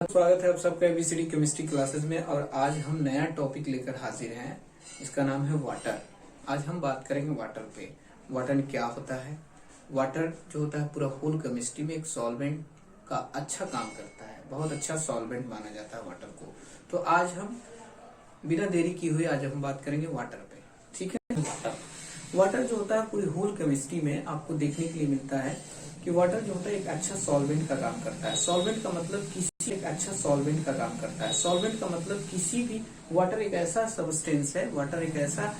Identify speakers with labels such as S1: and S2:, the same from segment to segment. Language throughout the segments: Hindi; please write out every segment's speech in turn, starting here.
S1: स्वागत है आप सबका एबीसीडी केमिस्ट्री क्लासेस में। और आज हम नया टॉपिक लेकर हाजिर हैं। इसका नाम है वाटर। आज हम बात करेंगे वाटर पे। वाटर क्या होता है। वाटर जो होता है पूरा होल केमिस्ट्री में एक सॉल्वेंट का अच्छा काम करता है। बहुत अच्छा सॉल्वेंट माना जाता है वाटर को। तो आज हम बिना देरी किए हुए आज हम बात करेंगे वाटर पे। ठीक है। वाटर जो होता है पूरी होल केमिस्ट्री में आपको देखने के लिए मिलता है कि वाटर जो होता है एक अच्छा सॉल्वेंट का काम करता है। सॉल्वेंट का मतलब किसी एक अच्छा सॉल्वेंट का काम करता है। सॉल्वेंट का मतलब किसी भी वाटर एक ऐसा सबस्टेंस है, वाटर एक ऐसा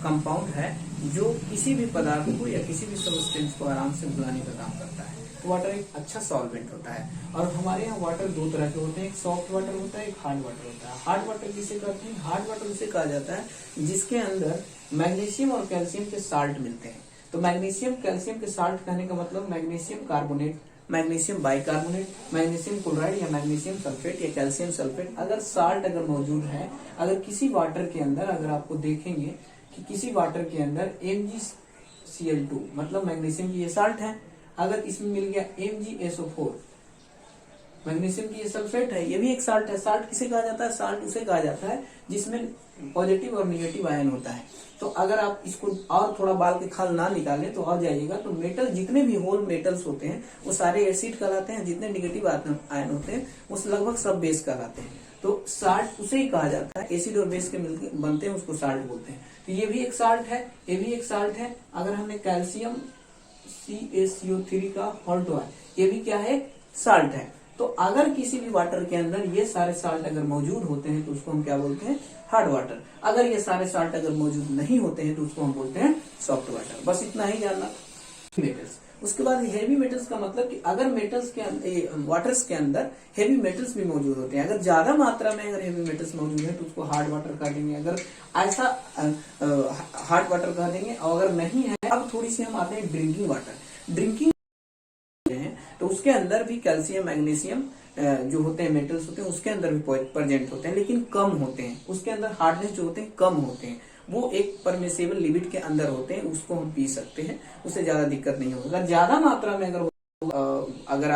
S1: कंपाउंड है जो किसी भी पदार्थ को या किसी भी सबस्टेंस को आराम से बुलाने का काम करता है। तो वाटर एक अच्छा सॉल्वेंट होता है। और हमारे यहाँ वाटर दो तरह के होते हैं, एक सॉफ्ट वाटर होता है, एक हार्ड वाटर होता है। हार्ड वाटर किसे कहते हैं? हार्ड वाटर उसे कहा जाता है जिसके अंदर मैग्नीशियम और कैल्शियम के साल्ट मिलते हैं। तो मैग्नीशियम कैल्शियम के साल्ट कहने का मतलब magnesium carbonate, magnesium bicarbonate, magnesium chloride या मैग्नीशियम सल्फेट या कैल्शियम सल्फेट अगर साल्ट अगर मौजूद है, अगर किसी वाटर के अंदर अगर आपको देखेंगे कि किसी वाटर के अंदर MgCl2 मतलब मैग्नीशियम की ये साल्ट है, अगर इसमें मिल गया MgSO4 मैग्नीशियम की ये सल्फेट है, ये भी एक साल्ट है। साल्ट किसे कहा जाता है? साल्ट उसे कहा जाता है जिसमें पॉजिटिव और निगेटिव आयन होता है। तो अगर आप इसको और थोड़ा बाल के खाल ना निकालें तो आ जाइएगा, तो मेटल जितने भी होल मेटल्स होते हैं वो सारे एसिड कहलाते हैं। जितने निगेटिव आयन होते हैं वो लगभग सब बेस कहलाते हैं। तो साल्ट उसे ही कहा जाता है, एसिड और बेस के मिलकर बनते हैं, उसको साल्ट बोलते हैं। तो ये भी एक साल्ट है, ये भी एक साल्ट है। अगर हमने कैल्शियम CaCO3 का हॉल्टो है, ये भी क्या है? साल्ट है। तो अगर किसी भी वाटर के अंदर ये सारे साल्ट अगर मौजूद होते हैं तो उसको हम क्या बोलते हैं? Hard water. अगर ये सारे साल्ट अगर मौजूद नहीं होते हैं तो उसको हम बोलते हैं सॉफ्ट वाटर। बस इतना ही जानना। मेटल्स, उसके बाद हेवी मेटल्स का मतलब कि अगर मेटल्स के वाटर्स के अंदर हेवी मेटल्स भी मौजूद होते हैं, अगर ज्यादा मात्रा में अगर हेवी मेटल्स मौजूद है तो उसको हार्ड वाटर कह देंगे। अगर ऐसा हार्ड वाटर कह देंगे। और अगर नहीं है, अब थोड़ी सी हम आते हैं ड्रिंकिंग वाटर। ड्रिंकिंग तो उसके अंदर भी कैल्शियम मैग्नीशियम जो होते हैं मेटल्स होते हैं उसके अंदर भी प्रेजेंट होते हैं, लेकिन कम होते हैं। उसके अंदर हार्डनेस जो होते हैं कम होते हैं। वो एक परमिसेबल लिमिट के अंदर होते हैं, उसको हम पी सकते हैं, उससे ज्यादा दिक्कत नहीं होगा। ज्यादा मात्रा में अगर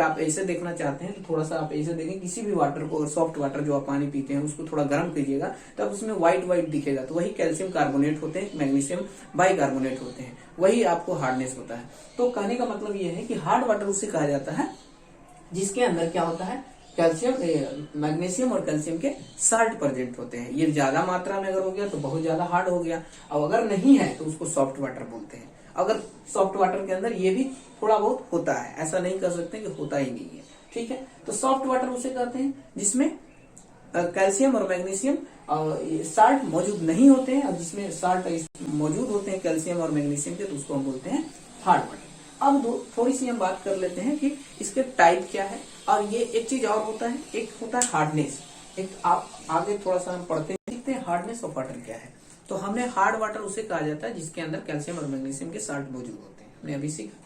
S1: आप ऐसे देखना चाहते हैं तो थोड़ा सा आप ऐसे देखें, किसी भी वाटर को, सॉफ्ट वाटर जो आप पानी पीते हैं उसको थोड़ा गर्म कीजिएगा तब उसमें व्हाइट दिखेगा, तो वही कैल्शियम कार्बोनेट होते हैं, मैग्नीशियम बाइकार्बोनेट होते हैं, वही आपको हार्डनेस होता है। तो कहने का मतलब ये है कि हार्ड वाटर उसे कहा जाता है जिसके अंदर क्या होता है? कैल्शियम, मैग्नीशियम और कैल्शियम के साल्ट प्रेजेंट होते हैं। ये ज्यादा मात्रा में अगर हो गया तो बहुत ज्यादा हार्ड हो गया, और अगर नहीं है तो उसको सॉफ्ट वाटर बोलते हैं। अगर सॉफ्ट वाटर के अंदर ये भी थोड़ा बहुत होता है, ऐसा नहीं कर सकते कि होता ही नहीं है। ठीक है। तो सॉफ्ट वाटर उसे कहते हैं जिसमें कैल्शियम और मैग्नीशियम साल्ट मौजूद नहीं होते हैं, और जिसमें साल्ट मौजूद होते हैं कैल्शियम और मैग्नीशियम के, तो उसको हम बोलते हैं हार्ड वाटर। अब थोड़ी सी हम बात कर लेते हैं कि इसके टाइप क्या है। और ये एक चीज और होता है, एक होता है हार्डनेस। एक आप आगे थोड़ा सा हम पढ़ते हैं, देखते हैं हार्डनेस ऑफ वाटर क्या है। तो हमने हार्ड वाटर उसे कहा जाता है जिसके अंदर कैल्शियम और मैग्नीशियम के साल्ट मौजूद होते हैं, हमने अभी सीखा।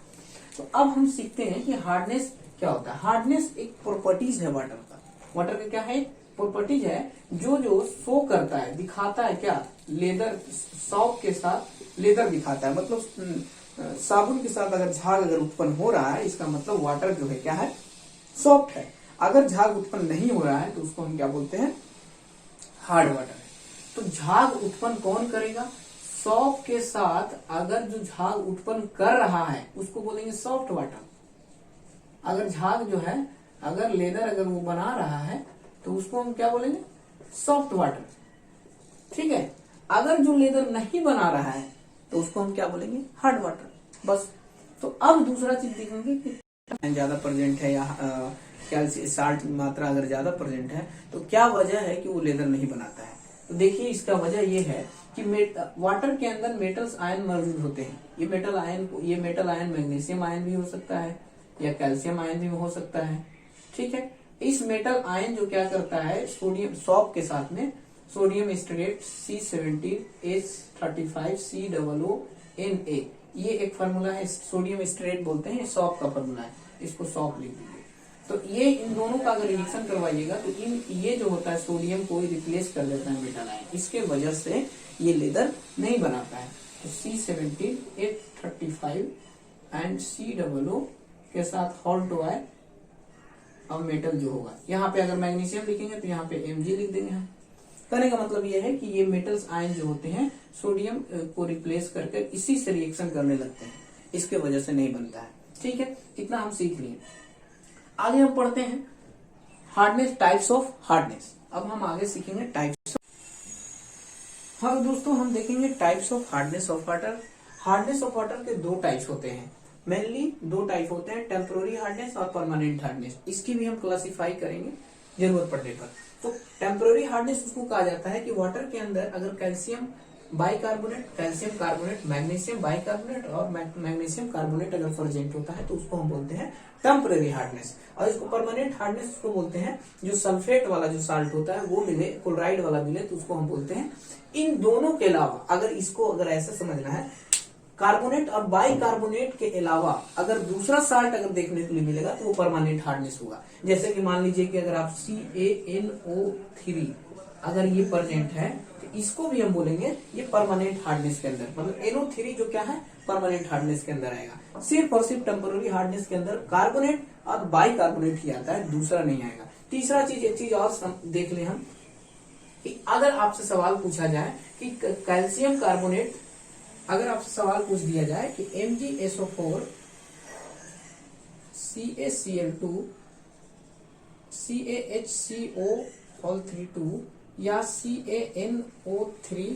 S1: तो अब हम सीखते हैं कि हार्डनेस क्या होता है। हार्डनेस एक प्रॉपर्टीज है वाटर का। वाटर का क्या है? प्रॉपर्टीज है जो शो करता है, दिखाता है क्या? लेदर, सॉप के साथ लेदर दिखाता है। मतलब साबुन के साथ अगर झाग अगर उत्पन्न हो रहा है, इसका मतलब वाटर जो है क्या है? सॉफ्ट है। अगर झाग उत्पन्न नहीं हो रहा है तो उसको हम क्या बोलते हैं? हार्ड वाटर है। तो झाग उत्पन्न कौन करेगा? सॉफ्ट के साथ अगर जो झाग उत्पन्न कर रहा है उसको बोलेंगे सॉफ्ट वाटर। अगर झाग जो है, अगर लेदर अगर वो बना रहा है तो उसको हम क्या बोलेंगे? Soft water. ठीक है। अगर जो लेदर नहीं बना रहा है तो उसको हम क्या बोलेंगे? Hard water. बस। तो अब दूसरा चीज देखेंगे कि ज्यादा प्रेजेंट है या कैल्शियम साल्ट मात्रा अगर ज्यादा प्रेजेंट है तो क्या वजह है कि वो लेदर नहीं बनाता है। तो देखिए इसका वजह ये है कि वाटर के अंदर मेटल्स आयन मौजूद होते हैं। ये मेटल आयन मैग्नीशियम आयन भी हो सकता है या कैल्शियम आयन भी हो सकता है। ठीक है। इस मेटल आयन जो क्या करता है, सोडियम सॉल्ट के साथ में सोडियम स्टेरेट C17H35COONA, ये एक फार्मूला है, सोडियम स्टेरेट बोलते हैं, सॉल्ट का फार्मूला है, इसको सॉल्ट लिख दीजिए। तो ये इन दोनों का अगर रिएक्शन करवाइएगा तो ये जो होता है सोडियम को रिप्लेस कर देता है मेटल आयन, इसके वजह से ये लेदर नहीं बनाता है। तो C17H35 एंड COO के साथ हॉल्टो है अब मेटल जो होगा, यहाँ पे अगर मैग्नीशियम लिखेंगे तो यहाँ पे Mg लिख देंगे हम। कहने का मतलब ये है कि ये मेटल्स आयन जो होते हैं सोडियम को रिप्लेस करके इसी से रिएक्शन करने लगते हैं, इसके वजह से नहीं बनता है। ठीक है, इतना हम सीख लिए। आगे हम पढ़ते हैं हार्डनेस, टाइप्स ऑफ हार्डनेस। अब हम आगे सीखेंगे टाइप्स। हाँ तो दोस्तों हम देखेंगे types of hardness of water. Hardness of water के दो टाइप्स होते हैं, मेनली दो टाइप होते हैं, टेम्पोररी हार्डनेस और परमानेंट हार्डनेस। इसकी भी हम क्लासिफाई करेंगे जरूरत पड़ने पर। तो टेम्पोररी हार्डनेस उसको कहा जाता है कि वाटर के अंदर अगर calcium bicarbonate, calcium carbonate, magnesium bicarbonate और मैग्नीशियम कार्बोनेट अगर प्रेजेंट होता है तो उसको हम बोलते हैं टेम्पोररी हार्डनेस। और इसको परमानेंट हार्डनेस उसको बोलते हैं जो सल्फेट वाला जो साल्ट होता है वो मिले, क्लोराइड वाला मिले तो उसको हम बोलते हैं। इन दोनों के अलावा अगर ऐसा समझना है, कार्बोनेट और बाइकार्बोनेट के अलावा अगर दूसरा साल्ट अगर देखने को मिलेगा तो वो परमानेंट हार्डनेस होगा। जैसे कि मान लीजिए कि अगर आप CaNO3 अगर ये प्रेजेंट है तो इसको भी हम बोलेंगे ये परमानेंट हार्डनेस के अंदर, मतलब NO3 जो क्या है परमानेंट हार्डनेस के अंदर आएगा। सिर्फ और सिर्फ टेम्पोररी हार्डनेस के अंदर कार्बोनेट और बाइकार्बोनेट ही आता है, दूसरा नहीं आएगा। तीसरा चीज, एक चीज और देख ले हम कि अगर आपसे सवाल पूछा जाए कि कैल्शियम कार्बोनेट, अगर आपसे सवाल पूछ दिया जाए कि MgSO4 CaCl2 CaHCO3 या CaNO3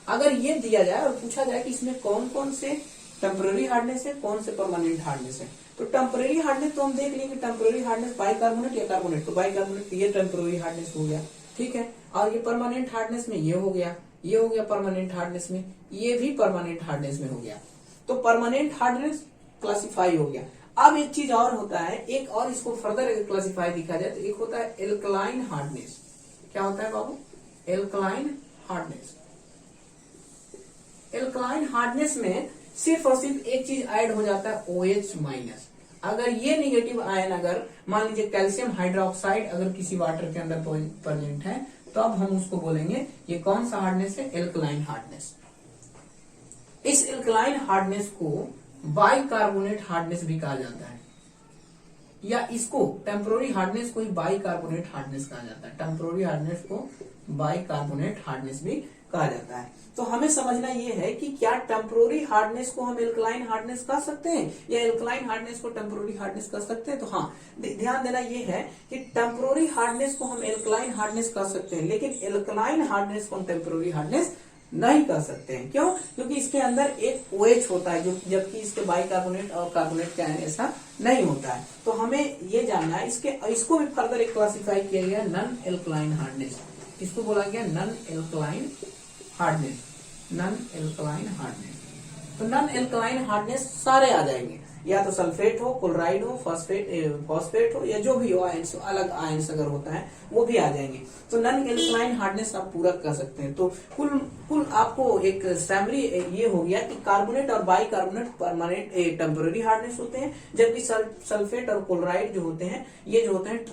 S1: अगर ये दिया जाए और पूछा जाए कि इसमें कौन कौन से टेम्पररी हार्डनेस है, कौन से परमानेंट हार्डनेस है, तो टेम्पररी हार्डनेस तो हम देख लेंगे टेम्पररी हार्डनेस बाइकार्बोनेट या कार्बोनेट, तो बाइकार्बोनेट ये टेम्पररी हार्डनेस हो गया। ठीक है, और ये परमानेंट हार्डनेस में ये हो गया, ये हो गया परमानेंट हार्डनेस में, ये भी परमानेंट हार्डनेस में हो गया। तो परमानेंट हार्डनेस क्लासिफाई हो गया। अब एक चीज और होता है, एक और इसको फर्दर क्लासिफाई दिखा जाए तो एक होता है एल्कलाइन हार्डनेस। क्या होता है बाबू? Alkaline hardness. एल्कलाइन हार्डनेस में सिर्फ और सिर्फ एक चीज ऐड हो जाता है OH माइनस। अगर ये निगेटिव आयन अगर मान लीजिए कैल्शियम हाइड्रोक्साइड अगर किसी वाटर के अंदर प्रेजेंट है तो अब हम उसको बोलेंगे ये कौन सा हार्डनेस है? Alkaline hardness. इस एल्कलाइन हार्डनेस को बाइकार्बोनेट हार्डनेस भी कहा जाता है, या इसको टेम्पोररी हार्डनेस को ही बाइकार्बोनेट हार्डनेस कहा जाता है। टेम्पोररी हार्डनेस को बाइकार्बोनेट हार्डनेस भी कहा जाता है। तो हमें समझना ये है कि क्या टेम्पोररी हार्डनेस को हम एल्कलाइन हार्डनेस कह सकते हैं या एल्कलाइन हार्डनेस को टेम्पोररी हार्डनेस कह सकते हैं? तो हाँ, ध्यान देना ये है कि टेम्पोररी हार्डनेस को हम एल्कलाइन हार्डनेस कह सकते हैं, लेकिन एल्कलाइन हार्डनेस को हम टेम्पोररी हार्डनेस नहीं कह सकते हैं। क्यों? क्योंकि इसके अंदर एक OH होता है, जो जबकि इसके बाइकार्बोनेट और कार्बोनेट का ऐसा नहीं होता है। तो हमें ये जानना है, इसको भी फर्दर एक क्लासिफाई किया गया नॉन एल्कलाइन हार्डनेस। इसको बोला गया non alkaline hardness, non alkaline hardness. तो नॉन एल्कलाइन हार्डनेस सारे आ जाएंगे, या तो सल्फेट हो, क्लोराइड हो, फॉस्फेट हो, या जो भी हो आयंस, अलग आयंस अगर होता है वो भी आ जाएंगे। तो नॉन एल्कलाइन हार्डनेस आप पूरा कर सकते हैं। तो कुल आपको एक सैमरी ये हो गया कि कार्बोनेट और बाइकार्बोनेट परमानेंट टेम्पोररी हार्डनेस होते हैं, जबकि सल्फेट और क्लोराइड जो होते हैं ये जो होते हैं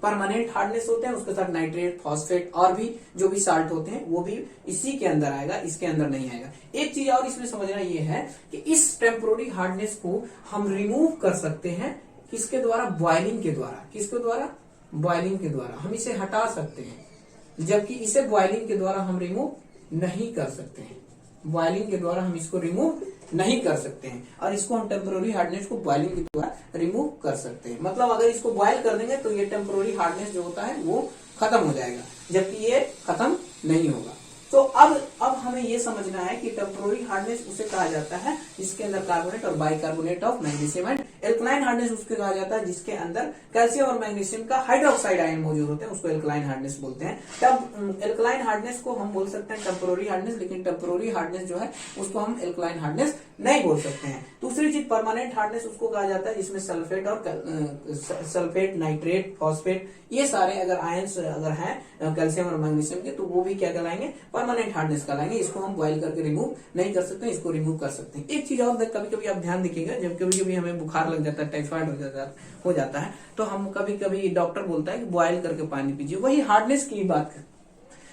S1: परमानेंट हार्डनेस होते हैं। उसके साथ नाइट्रेट, फॉस्फेट और भी जो भी साल्ट होते हैं वो भी इसी के अंदर आएगा, इसके अंदर नहीं आएगा। एक चीज और इसमें समझना ये है कि इस टेम्पोररी हार्डनेस को हम रिमूव कर सकते हैं किसके द्वारा? बॉइलिंग के द्वारा। किसके द्वारा? बॉइलिंग के द्वारा हम इसे हटा सकते हैं, जबकि इसे बॉइलिंग के द्वारा हम रिमूव नहीं कर सकते हैं। बॉइलिंग के द्वारा हम इसको रिमूव नहीं कर सकते हैं, और इसको हम टेम्पोररी हार्डनेस को बॉइलिंग के द्वारा रिमूव कर सकते हैं। मतलब अगर इसको बॉयल कर देंगे तो ये टेम्पोररी हार्डनेस जो होता है वो खत्म हो जाएगा, जबकि ये खत्म नहीं होगा। तो अब हमें ये समझना है कि टेम्पोररी हार्डनेस उसे कहा जाता है जिसके अंदर कार्बोनेट और bicarbonate of magnesium and alkaline hardness उसके कहा जाता है जिसके अंदर कैल्शियम और मैग्नीशियम का हाइड्रोक्साइड आयन मौजूद होते हैं, उसको एल्कलाइन हार्डनेस बोलते हैं। तब एल्कलाइन हार्डनेस को हम बोल सकते हैं टेम्पोररी हार्डनेस, लेकिन टेम्पोररी हार्डनेस जो है उसको हम एल्कलाइन हार्डनेस नहीं बोल सकते हैं। दूसरी चीज परमानेंट हार्डनेस उसको कहा जाता है जिसमें सल्फेट, नाइट्रेट, फॉस्फेट ये सारे अगर आयंस अगर हैं कैल्शियम और मैग्नीशियम के, तो वो भी क्या कहलाएंगे? परमानेंट हार्डनेस कहलाएंगे। इसको हम बॉइल करके रिमूव नहीं कर सकते, इसको रिमूव कर सकते हैं। एक चीज और कभी कभी आप ध्यान देखिएगा, जब कभी कभी हमें बुखार लग जाता है, टाइफाइड हो जाता है, तो हम कभी कभी डॉक्टर बोलता है कि बॉइल करके पानी पीजिए। वही हार्डनेस की बात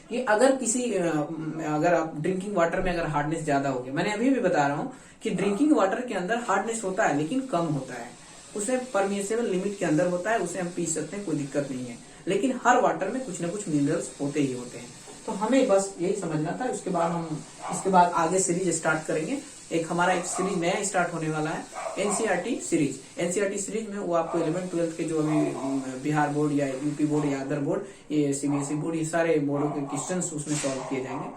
S1: कि अगर आप ड्रिंकिंग वाटर में अगर हार्डनेस ज्यादा हो गया, मैंने अभी भी बता रहा हूँ कि ड्रिंकिंग वाटर के अंदर हार्डनेस होता है लेकिन कम होता है। उसे परमिसेबल लिमिट के अंदर होता है, उसे हम पी सकते हैं, कोई दिक्कत नहीं है। लेकिन हर वाटर में कुछ ना कुछ मिनरल्स होते ही होते हैं। तो हमें बस यही समझना था। इसके बाद आगे सीरीज स्टार्ट करेंगे। एक हमारा एक सीरीज नया स्टार्ट होने वाला है, एनसीईआरटी सीरीज। एनसीईआरटी सीरीज में वो आपको 11th 12th के जो अभी बिहार बोर्ड या यूपी बोर्ड या अदर बोर्ड, ये सीबीएसई बोर्ड, ये सारे बोर्डों के क्वेश्चंस उसमें सॉल्व किए जाएंगे।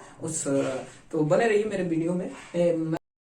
S1: तो बने रहिए मेरे वीडियो में।